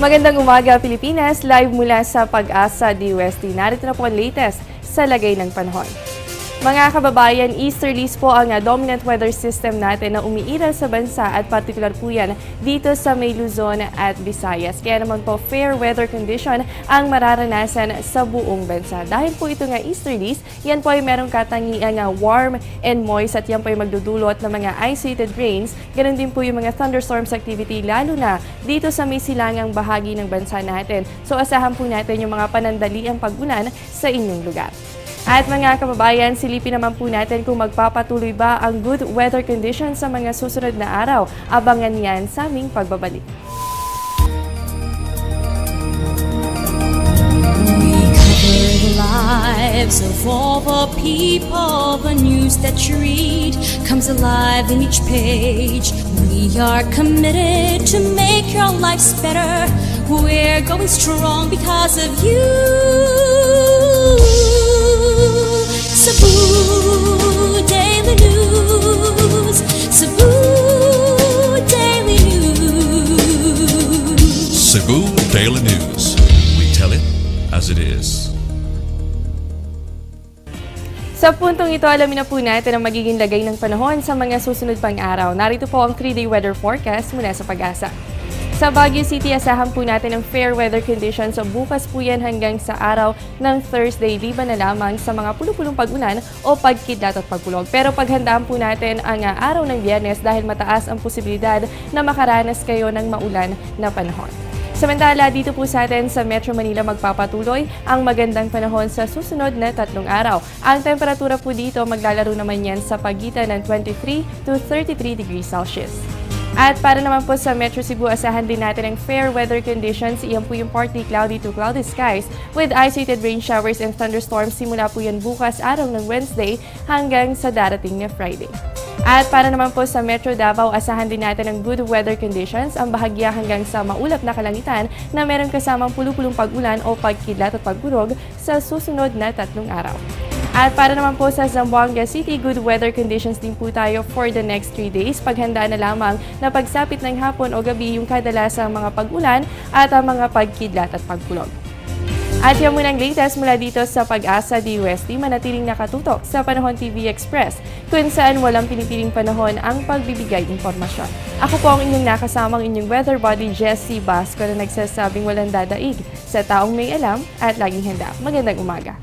Magandang umaga, Pilipinas! Live mula sa Pag-asa DOST. Narito na po ang latest sa lagay ng panahon. Mga kababayan, easterlies po ang dominant weather system natin na umiiral sa bansa at partikular po yan dito sa may Luzon at Visayas. Kaya naman po fair weather condition ang mararanasan sa buong bansa. Dahil po ito nga easterlies, yan po ay merong katangian warm and moist at yan po ay magdudulot ng mga isolated rains. Ganon din po yung mga thunderstorms activity lalo na dito sa may silangang bahagi ng bansa natin. So asahan po natin yung mga panandaliang pag-ulan sa inyong lugar. At mga kababayan, silipin naman po natin kung magpapatuloy ba ang good weather conditions sa mga susunod na araw. Abangan yan sa aming pagbabalik. We cover the lives of all the people. The news that you read comes alive in each page. We are committed to make your lives better. We're going strong because of you. Cebu Daily News, Cebu Daily News. Cebu Daily News. We tell it as it is. Sa puntong ito, alamin na po natin ang magiging lagay ng panahon sa mga susunod pang araw. Narito po ang 3-day weather forecast mula sa Pag-asa. Sa Baguio City, asahan po natin ang fair weather conditions. So bukas po yan hanggang sa araw ng Thursday, liban na lamang sa mga pulupulong pag-ulan o pagkidlat at pagkulog. Pero paghandaan po natin ang araw ng Biyernes dahil mataas ang posibilidad na makaranas kayo ng maulan na panahon. Samantala, dito po sa atin sa Metro Manila magpapatuloy ang magandang panahon sa susunod na 3 araw. Ang temperatura po dito maglalaro naman yan sa pagitan ng 23 to 33 degrees Celsius. At para naman po sa Metro Cebu, asahan din natin ang fair weather conditions. Iyan po yung partly cloudy to cloudy skies with isolated rain showers and thunderstorms. Simula po yan bukas araw ng Wednesday hanggang sa darating na Friday. At para naman po sa Metro Davao, asahan din natin ang good weather conditions. Ang bahagya hanggang sa maulap na kalangitan na meron kasamang pulupulong pag-ulan o pagkidlat at pagkurog sa susunod na 3 araw. At para naman po sa Zamboanga City, good weather conditions din po tayo for the next 3 days. Paghandaan na lamang na pagsapit ng hapon o gabi yung kadalasang mga pag-ulan at ang mga pagkidlat at pagkulog. At yan muna ang latest mula dito sa Pag-asa DOST. Manatiling nakatutok sa Panahon TV Express kung saan walang pinipiling panahon ang pagbibigay impormasyon. Ako po ang inyong nakasamang inyong weather body, Jessie Basco, na nagsasabing walang dadaig sa taong may alam at laging handa. Magandang umaga!